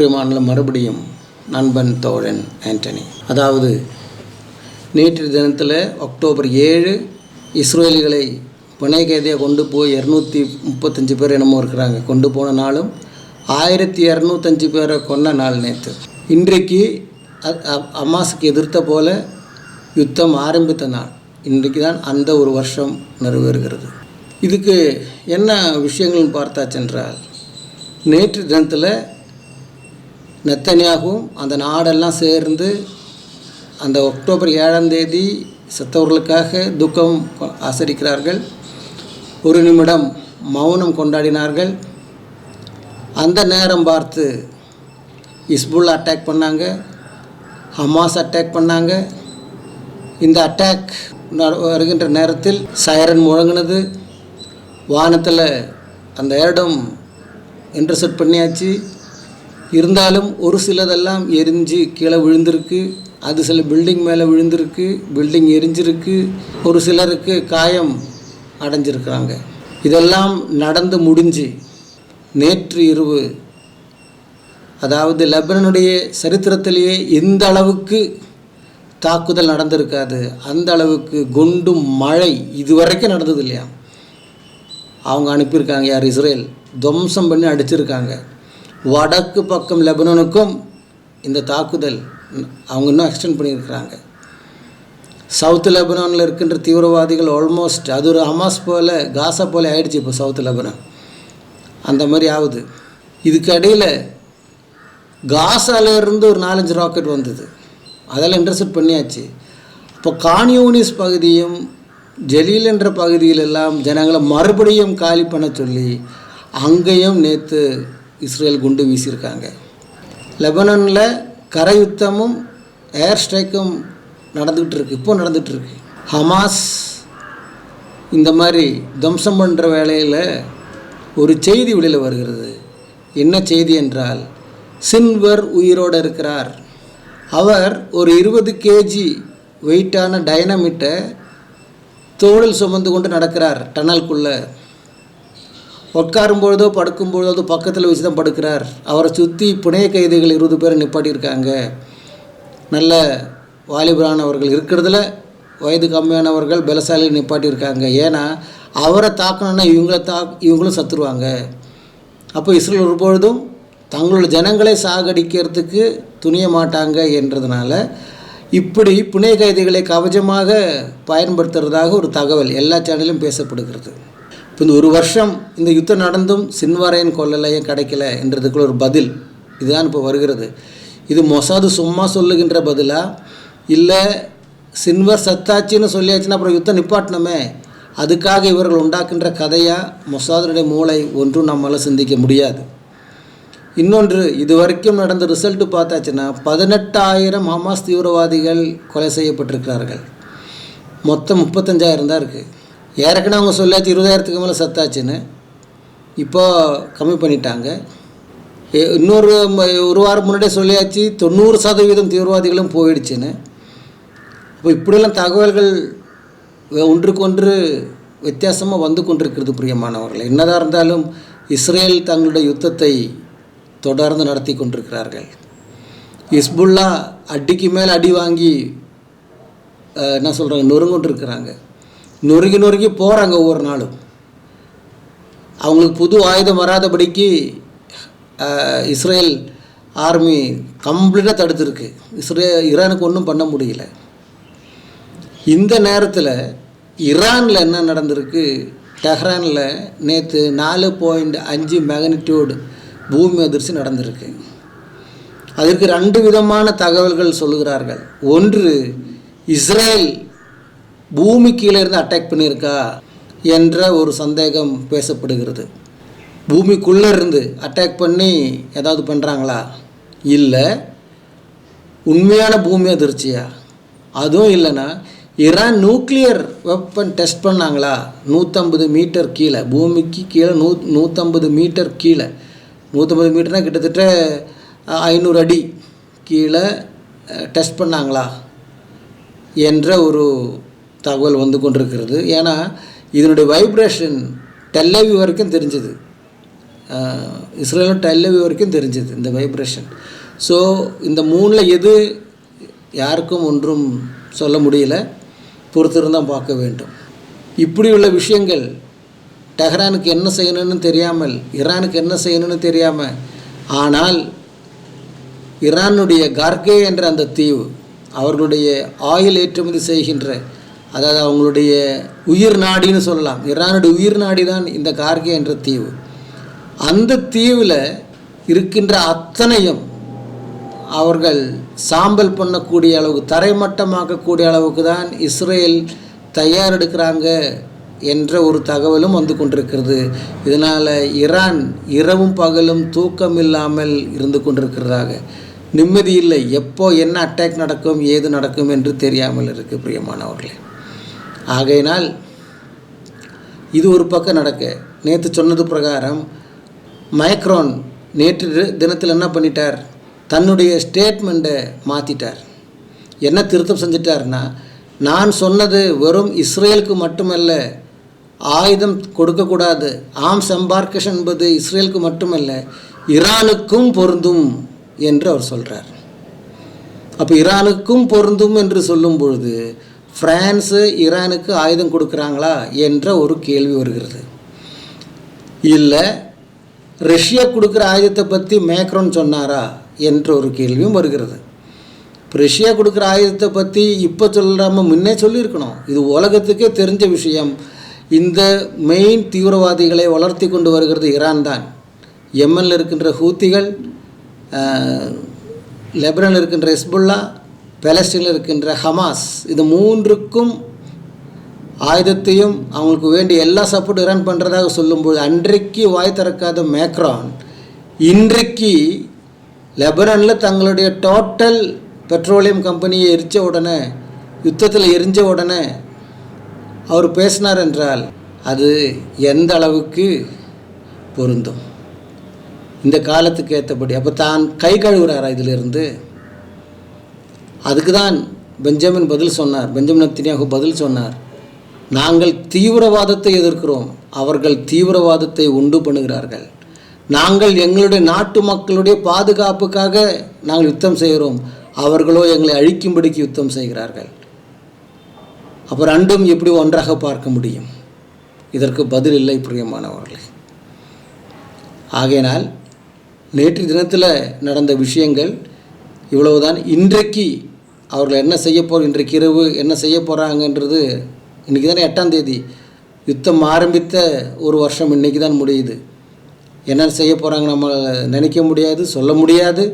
பிரியமான மறுபடியும் நண்பன் தோழன் ஆண்டனி. அதாவது நேற்று தினத்தில் அக்டோபர் 7 இஸ்ரேலிகளை பிணை கைதியாக கொண்டு போய் 235 பேர் என்னமோ இருக்கிறாங்க. கொண்டு போன நாளும் 1205 பேரை கொன்ன நாள் நேற்று. இன்றைக்கு ஹமாஸுக்கு எதிர்த்த போல யுத்தம் ஆரம்பித்த நாள். இன்றைக்கு தான் அந்த ஒரு வருஷம் நிறைவேறுகிறது. இதுக்கு என்ன விஷயங்கள்னு பார்த்தாச்சென்றால், நேற்று தினத்தில் நெத்தன்யாகும் அந்த நாடெல்லாம் சேர்ந்து அந்த அக்டோபர் 7 செத்தவர்களுக்காக துக்கம் ஆசரிக்கிறார்கள். ஒரு நிமிடம் மௌனம் கொண்டாடினார்கள். அந்த நேரம் பார்த்து ஹிஸ்புல்லா அட்டாக் பண்ணாங்க, ஹமாஸ் அட்டாக் பண்ணாங்க. இந்த அட்டாக் வருகின்ற நேரத்தில் சைரன் முழங்கினது. வானத்தில் அந்த ஏடம் இன்டர்செப்ட் பண்ணியாச்சு. இருந்தாலும் ஒரு சிலதெல்லாம் எரிஞ்சு கீழே விழுந்திருக்கு. அது சில பில்டிங் மேலே விழுந்திருக்கு, பில்டிங் எரிஞ்சிருக்கு. ஒரு சிலருக்கு காயம் அடைஞ்சிருக்கிறாங்க. இதெல்லாம் நடந்து முடிஞ்சு நேற்று இரவு, அதாவது லெபனானுடைய சரித்திரத்திலேயே இந்த அளவுக்கு தாக்குதல் நடந்திருக்காது. அந்த அளவுக்கு குண்டும் மழை இதுவரைக்கும் நடந்தது இல்லையா. அவங்க அனுப்பியிருக்காங்க, யார், இஸ்ரேல் துவம்சம் பண்ணி அடிச்சிருக்காங்க. வடக்கு பக்கம் லெபனானுக்கும் இந்த தாக்குதல் அவங்க இன்னும் எக்ஸ்டெண்ட் பண்ணியிருக்கிறாங்க. சவுத் லெபனானில் இருக்கின்ற தீவிரவாதிகள் ஆல்மோஸ்ட் அது ஒரு ஹமாஸ் போல், காசா போல் ஆயிடுச்சு இப்போ சவுத் லெபனான். அந்த மாதிரி ஆகுது. இதுக்கு இடையில் காசாலேருந்து ஒரு 4-5 ராக்கெட் வந்தது. அதெல்லாம் இன்டர்செப்ட் பண்ணியாச்சு. இப்போ கான்யூனிஸ் பகுதியும் ஜலீல் என்ற பகுதியிலெல்லாம் ஜனங்களை மறுபடியும் காலி பண்ண சொல்லி அங்கேயும் நேற்று இஸ்ரேல் குண்டு வீசியிருக்காங்க. லெபனானில் கரை யுத்தமும் ஏர் ஸ்ட்ரைக்கும் நடந்துகிட்டு இருக்கு, இப்போ நடந்துகிட்ருக்கு. ஹமாஸ் இந்த மாதிரி துவம்சம் பண்ணுற வேலையில் ஒரு செய்தி வெளியில் வருகிறது. என்ன செய்தி என்றால், சின்வர் உயிரோடு இருக்கிறார். அவர் ஒரு 20 kg வெயிட்டான டைனமிட்டை தோளில் சுமந்து கொண்டு நடக்கிறார். டனலுக்குள்ளே உட்காரும்பொழுதோ படுக்கும்பொழுதோ பக்கத்தில் வச்சு தான் படுக்கிறார். அவரை சுற்றி பிணைய கைதிகள் 20 பேரை நிப்பாட்டியிருக்காங்க. நல்ல வாலிபரானவர்கள் இருக்கிறதுல வயது கம்மியானவர்கள் பலசாலிகள் நிப்பாட்டியிருக்காங்க. ஏன்னா அவரை தாக்கணுன்னா இவங்களும் சத்துருவாங்க. அப்போ இஸ்ரேல் ஒருபொழுதும் தங்களோட ஜனங்களை சாகடிக்கிறதுக்கு துணிய மாட்டாங்க என்றதுனால இப்படி புனை கைதிகளை கவசமாக பயன்படுத்துகிறதாக ஒரு தகவல் எல்லா சேனலும் பேசப்படுகிறது. இப்போ இந்த ஒரு வருஷம் இந்த யுத்தம் நடந்தும் சின்வாரையன் கொல்லலையும் கிடைக்கல என்றதுக்குள்ள ஒரு பதில் இதுதான் இப்போ வருகிறது. இது மொசாது சும்மா சொல்லுகின்ற பதிலா, இல்லை சின்வர் சத்தாச்சின்னு சொல்லியாச்சுன்னா அப்புறம் யுத்தம் நிப்பாட்டணுமே, அதுக்காக இவர்கள் உண்டாக்குன்ற கதையாக மொசாதுடைய மூளை ஒன்றும் நம்மளால் சிந்திக்க முடியாது. இன்னொன்று, இது வரைக்கும் நடந்த ரிசல்ட்டு பார்த்தாச்சுன்னா 18,000 ஹமாஸ் தீவிரவாதிகள் கொலை செய்யப்பட்டிருக்கிறார்கள். மொத்தம் 35,000 தான் இருக்குது. ஏற்கனவே அவங்க சொல்லியாச்சு 20,000க்கு மேலே சத்தாச்சுன்னு. இப்போ கம்மி பண்ணிட்டாங்க. ஒரு வாரம் முன்னாடியே சொல்லியாச்சு 90% தீவிரவாதிகளும் போயிடுச்சுன்னு. இப்போ இப்படியெல்லாம் தகவல்கள் ஒன்றுக்கொன்று வித்தியாசமாக வந்து கொண்டிருக்கிறது. பிரியமானவர்கள், என்னதான் இருந்தாலும் இஸ்ரேல் தங்களுடைய யுத்தத்தை தொடர்ந்து நடத்தி கொண்டிருக்கிறார்கள். ஹிஸ்புல்லா அடிக்கு மேலே அடி வாங்கி என்ன சொல்கிறாங்க, நொறுங்கொண்டிருக்கிறாங்க. நொறுங்கி போகிறாங்க ஒவ்வொரு நாளும். அவங்களுக்கு புது ஆயுதம் வராதபடிக்கு இஸ்ரேல் ஆர்மி கம்ப்ளீட்டாக தடுத்துருக்கு. ஈரானுக்கு ஒன்றும் பண்ண முடியல. இந்த நேரத்தில் ஈரானில் என்ன நடந்திருக்கு, டெஹ்ரானில் நேற்று 4.5 மேக்னிடியூட் பூமி அதிர்ச்சி நடந்திருக்கு. அதற்கு 2 விதமான தகவல்கள் சொல்லுகிறார்கள். ஒன்று, இஸ்ரேல் பூமி கீழே இருந்து அட்டாக் பண்ணியிருக்கா என்ற ஒரு சந்தேகம் பேசப்படுகிறது. பூமிக்குள்ளே இருந்து அட்டாக் பண்ணி ஏதாவது பண்ணுறாங்களா, இல்லை உண்மையான பூமி அதிர்ச்சியா? அதுவும் இல்லைன்னா ஈரான் நியூக்ளியர் வெப்பன் டெஸ்ட் பண்ணாங்களா? 150 மீட்டர் கீழே, பூமிக்கு கீழே 150 மீட்டர் கீழே, 150 மீட்டர்னால் கிட்டத்தட்ட 500 அடி கீழே டெஸ்ட் பண்ணாங்களா என்ற ஒரு தகவல் வந்து கொண்டிருக்கிறது. ஏன்னா இதனுடைய வைப்ரேஷன் டெல் அவிவ் வரைக்கும் தெரிஞ்சுது. இஸ்ரேலும் டெல்லவி வரைக்கும் தெரிஞ்சுது இந்த வைப்ரேஷன். ஸோ இந்த 3ல் எது யாருக்கும் ஒன்றும் சொல்ல முடியல, பொறுத்திருந்தான் பார்க்க வேண்டும். இப்படி உள்ள விஷயங்கள் டெஹ்ரானுக்கு என்ன செய்யணும்னு தெரியாமல், ஈரானுக்கு என்ன செய்யணும்னு தெரியாமல், ஆனால் ஈரானுடைய கார்கே என்ற அந்த தீவு அவர்களுடைய ஆயில் ஏற்றுமதி செய்கின்ற, அதாவது அவங்களுடைய உயிர் நாடின்னு சொல்லலாம், ஈரானுடைய உயிர் நாடி தான் இந்த கார்கே என்ற தீவு. அந்த தீவில் இருக்கின்ற அத்தனையும் அவர்கள் சாம்பல் பண்ணக்கூடிய அளவுக்கு, தரைமட்டமாக்கக்கூடிய அளவுக்கு தான் இஸ்ரேல் தயாரெடுக்கிறாங்க என்ற ஒரு தகவலும் வந்து கொண்டிருக்கிறது. இதனால் ஈரான் இரவும் பகலும் தூக்கம் இல்லாமல் இருந்து கொண்டிருக்கிறதாக, நிம்மதி இல்லை, எப்போ என்ன அட்டாக் நடக்கும் ஏது நடக்கும் என்று தெரியாமல் இருக்குது பிரியமானவர்களே. ஆகையினால் இது ஒரு பக்கம் நடக்க, நேற்று சொன்னது பிரகாரம் மைக்ரான் நேற்று தினத்தில் என்ன பண்ணிட்டார், தன்னுடைய ஸ்டேட்மெண்ட்டை மாற்றிட்டார். என்ன திருத்தம் செஞ்சிட்டார்னா, நான் சொன்னது வெறும் இஸ்ரேலுக்கு மட்டுமல்ல, ஆயுதம் கொடுக்கக்கூடாது, ஆர்ம்ஸ் எம்பார்கேஷன் என்பது இஸ்ரேலுக்கு மட்டுமல்ல ஈரானுக்கும் பொருந்தும் என்று அவர் சொல்கிறார். அப்போ ஈரானுக்கும் பொருந்தும் என்று சொல்லும் பொழுது பிரான்ஸு ஈரானுக்கு ஆயுதம் கொடுக்குறாங்களா என்ற ஒரு கேள்வி வருகிறது. இல்லை ரஷ்யா கொடுக்குற ஆயுதத்தை பற்றி மேக்ரான் சொன்னாரா என்ற ஒரு கேள்வியும் வருகிறது. இப்போ ரஷ்யா கொடுக்குற ஆயுதத்தை பற்றி இப்போ சொல்லாமல் முன்னே சொல்லியிருக்கணும். இது உலகத்துக்கே தெரிஞ்ச விஷயம். இந்த மெயின் தீவிரவாதிகளை வளர்த்தி கொண்டு வருகிறது ஈரான் தான். யெமனில் இருக்கின்ற ஹூத்திகள், லெபனானில் இருக்கின்ற ஹெஸ்புல்லா, பாலஸ்தீனில் இருக்கின்ற ஹமாஸ், இது 3க்கும் ஆயுதத்தையும் அவங்களுக்கு வேண்டிய எல்லா சப்போர்ட் ஈரான் பண்ணுறதாக சொல்லும்போது, அன்றைக்கு வாய் திறக்காத மேக்ரான் இன்றைக்கு லெபனானில் தங்களுடைய டோட்டல் பெட்ரோலியம் கம்பெனியை எரித்த உடனே, யுத்தத்தில் எரிஞ்ச உடனே அவர் பேசினார் என்றால் அது எந்த அளவுக்கு பொருந்தும் இந்த காலத்துக்கு ஏற்றபடி. அப்போ தான் கை கழுவுறாரா இதிலிருந்து? அதுக்கு தான் பெஞ்சமின் பதில் சொன்னார், பெஞ்சமின் நெத்தன்யாகு பதில் சொன்னார், நாங்கள் தீவிரவாதத்தை எதிர்க்கிறோம், அவர்கள் தீவிரவாதத்தை உண்டு பண்ணுகிறார்கள். நாங்கள் எங்களுடைய நாட்டு மக்களுடைய பாதுகாப்புக்காக நாங்கள் யுத்தம் செய்கிறோம், அவர்களோ எங்களை அழிக்கும்படிக்கு யுத்தம் செய்கிறார்கள். அப்போ ரெண்டும் எப்படி ஒன்றாக பார்க்க முடியும்? இதற்கு பதில் இல்லை பிரியமானவர்களே. ஆகையினால் நேற்று தினத்தில் நடந்த விஷயங்கள் இவ்வளவுதான். இன்றைக்கு அவர்கள் என்ன செய்ய இன்றைக்கு இரவு என்ன செய்ய போகிறாங்கன்றது, இன்றைக்கி தானே 8ஆம் தேதி, யுத்தம் ஆரம்பித்த ஒரு வருஷம் இன்றைக்கி தான் முடியுது. என்ன செய்ய போகிறாங்க நம்ம நினைக்க முடியாது, சொல்ல முடியாது.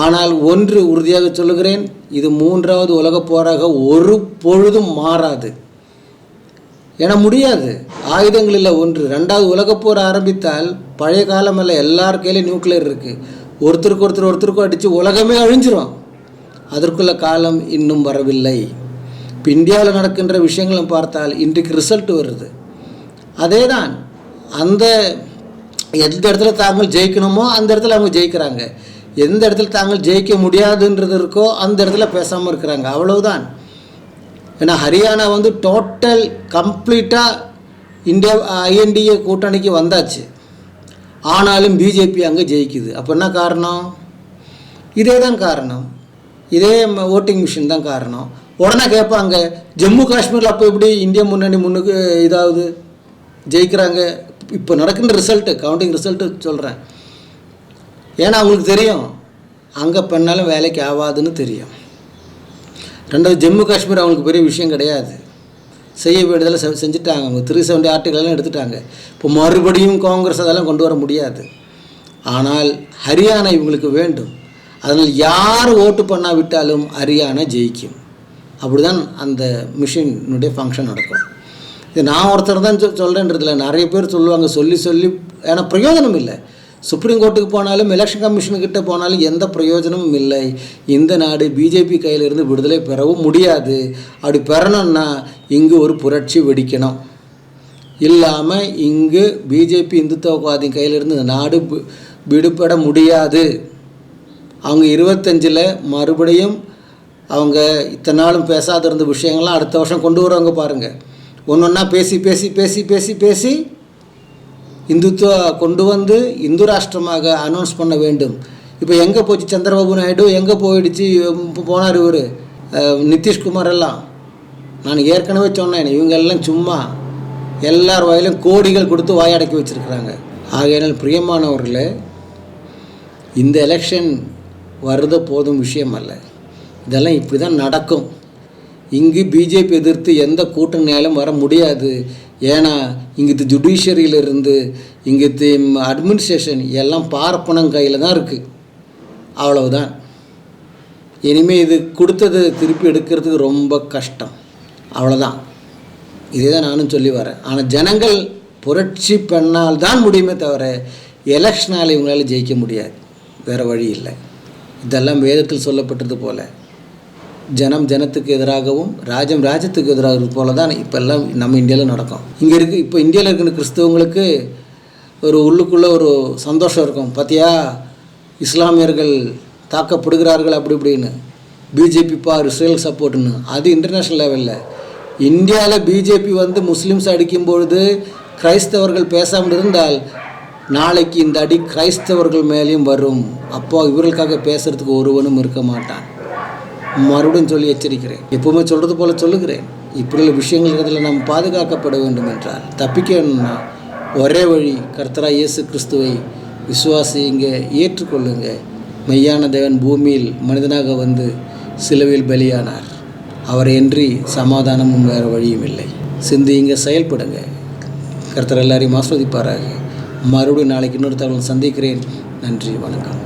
ஆனால் ஒன்று உறுதியாக சொல்லுகிறேன், இது 3வது உலகப் போராக ஒரு பொழுதும் மாறாது. ஏன்னா முடியாது, ஆயுதங்கள் இல்லை. 2வது உலகப் போர் ஆரம்பித்தால் பழைய காலம் அல்ல, எல்லார் கையிலையும் நியூக்ளியர் இருக்குது, ஒருத்தருக்கும் அடித்து உலகமே அழிஞ்சிரும். அதற்குள்ள காலம் இன்னும் வரவில்லை. இப்போ இந்தியாவில் நடக்கின்ற விஷயங்களும் பார்த்தால் இன்றைக்கு ரிசல்ட் வருது. அதே தான், அந்த எந்த இடத்துல தாங்கள் ஜெயிக்கணுமோ அந்த இடத்துல அவங்க ஜெயிக்கிறாங்க, எந்த இடத்துல தாங்கள் ஜெயிக்க முடியாதுன்றது இருக்கோ அந்த இடத்துல பேசாமல் இருக்கிறாங்க, அவ்வளவுதான். ஏன்னா ஹரியானா டோட்டல் கம்ப்ளீட்டாக இந்தியா INDA கூட்டணிக்கு வந்தாச்சு, ஆனாலும் பிஜேபி அங்கே ஜெயிக்குது. அப்போ என்ன காரணம்? இதே தான் காரணம், இதே ஓட்டிங் மிஷின் தான் காரணம். உடனே கேட்பாங்க, ஜம்மு காஷ்மீரில் அப்போ எப்படி இந்தியா முன்னுக்கு இதாவது ஜெயிக்கிறாங்க? இப்போ நடக்கின்ற ரிசல்ட்டு, கவுண்டிங் ரிசல்ட்டு சொல்கிறேன். ஏன்னா அவங்களுக்கு தெரியும் அங்கே பண்ணாலும் வேலைக்கு ஆகாதுன்னு தெரியும். 2வது ஜம்மு காஷ்மீர் அவங்களுக்கு பெரிய விஷயம் கிடையாது, செய்ய வேண்டியதெல்லாம் செஞ்சுட்டாங்க. அவங்க 370 ஆர்டிகளெல்லாம் எடுத்துட்டாங்க. இப்போ மறுபடியும் காங்கிரஸ் அதெல்லாம் கொண்டு வர முடியாது. ஆனால் ஹரியானா இவங்களுக்கு வேண்டும். அதனால் யார் ஓட்டு பண்ணாவிட்டாலும் ஹரியானா ஜெயிக்கும். அப்படி தான் அந்த மிஷினுடைய ஃபங்க்ஷன் நடக்கும். இது நான் ஒருத்தர் தான் சொல்கிறேன்றதில்ல, நிறைய பேர் சொல்லுவாங்க, சொல்லி ஏன்னா பிரயோஜனம் இல்லை. சுப்ரீம் கோர்ட்டுக்கு போனாலும் எலெக்ஷன் கமிஷனுக்கிட்ட போனாலும் எந்த பிரயோஜனமும் இல்லை. இந்த நாடு பிஜேபி கையிலிருந்து விடுதலை பெறவும் முடியாது. அப்படி பெறணும்னா இங்கு ஒரு புரட்சி வெடிக்கணும். இல்லாமல் இங்கு பிஜேபி இந்துத்துவவாதி கையிலிருந்து இந்த நாடு விடுபட முடியாது. அவங்க 25ல் மறுபடியும் அவங்க இத்தனை நாளும் பேசாத இருந்த விஷயங்கள்லாம் அடுத்த வருஷம் கொண்டு வருவாங்க பாருங்கள். ஒன்று ஒன்றா பேசி பேசி பேசி பேசி பேசி இந்துத்துவ கொண்டு வந்து இந்து ராஷ்டிரமாக அனௌன்ஸ் பண்ண வேண்டும். இப்போ எங்கே போச்சு சந்திரபாபு நாயுடு, எங்கே போயிடுச்சு போனார் இவர் நிதிஷ்குமார் எல்லாம். நான் ஏற்கனவே சொன்னேன், இவங்கெல்லாம் சும்மா எல்லார் வாயிலும் கோடிகள் கொடுத்து வாயடக்கி வச்சுருக்குறாங்க. ஆகையினால் பிரியமானவர்களே, இந்த எலெக்ஷன் வருத போதும் விஷயம் அல்ல. இதெல்லாம் இப்படி தான் நடக்கும். இங்கு பிஜேபி எதிர்த்து எந்த கூட்டணியாலும் வர முடியாது. ஏன்னா இங்கிட்டு ஜுடிஷியரியிலிருந்து இங்கிட்டு அட்மினிஸ்ட்ரேஷன் எல்லாம் பார்ப்பனம் கையில் தான் இருக்குது. அவ்வளவுதான். இனிமேல் இது கொடுத்தது திருப்பி எடுக்கிறதுக்கு ரொம்ப கஷ்டம். அவ்வளோதான். இதே தான் நானும் சொல்லி வரேன். ஆனால் ஜனங்கள் புரட்சி பண்ணால் தான் முடியுமே தவிர எலெக்ஷனால் இவங்களால் ஜெயிக்க முடியாது. வேறு வழி இல்லை. இதெல்லாம் வேதத்தில் சொல்லப்பட்டது போல் ஜனம் ஜனத்துக்கு எதிராகவும் ராஜ்யம் ராஜ்யத்துக்கு எதிராக போல தான் இப்போல்லாம் நம்ம இந்தியாவில் நடக்கும். இங்கே இருக்குது. இப்போ இந்தியாவில் இருக்கிற கிறிஸ்தவங்களுக்கு ஒரு உள்ளுக்குள்ளே ஒரு சந்தோஷம் இருக்கும். பார்த்தியா, இஸ்லாமியர்கள் தாக்கப்படுகிறார்கள் அப்படி இப்படின்னு. பிஜேபி பார் இஸ்ரேல் சப்போர்ட்டுன்னு. அது இன்டர்நேஷ்னல் லெவலில். இந்தியாவில் பிஜேபி வந்து முஸ்லீம்ஸ் அடிக்கும்பொழுது கிரைஸ்தவர்கள் பேசாமல் இருந்தால் நாளைக்கு இந்த அடி கிரைஸ்தவர்கள் மேலேயும் வரும். அப்போ இவர்களுக்காக பேசுகிறதுக்கு ஒருவனும் இருக்க மாட்டான். மறுபடியும் சொல்லி எச்சரிக்கிறேன். எப்பவுமே சொல்கிறது போல் சொல்லுகிறேன். இப்படி உள்ள விஷயங்கள் இதில் நாம் பாதுகாக்கப்பட வேண்டும் என்றால் தப்பிக்கணும்னா ஒரே வழி கர்த்தராகிய இயேசு கிறிஸ்துவை விசுவாசிங்க, ஏற்றுக்கொள்ளுங்க. மெய்யான தேவன் பூமியில் மனிதனாக வந்து சிலுவையில் பலியானார். அவரை இன்றி சமாதானமும் வேறு வழியும் இல்லை. சிந்திங்க, செயல்படுங்க. கர்த்தர் எல்லாரையும் ஆஸ்வதிப்பாராக. மறுபடியும் நாளைக்கு இன்னொரு தகவல் சந்திக்கிறேன். நன்றி, வணக்கம்.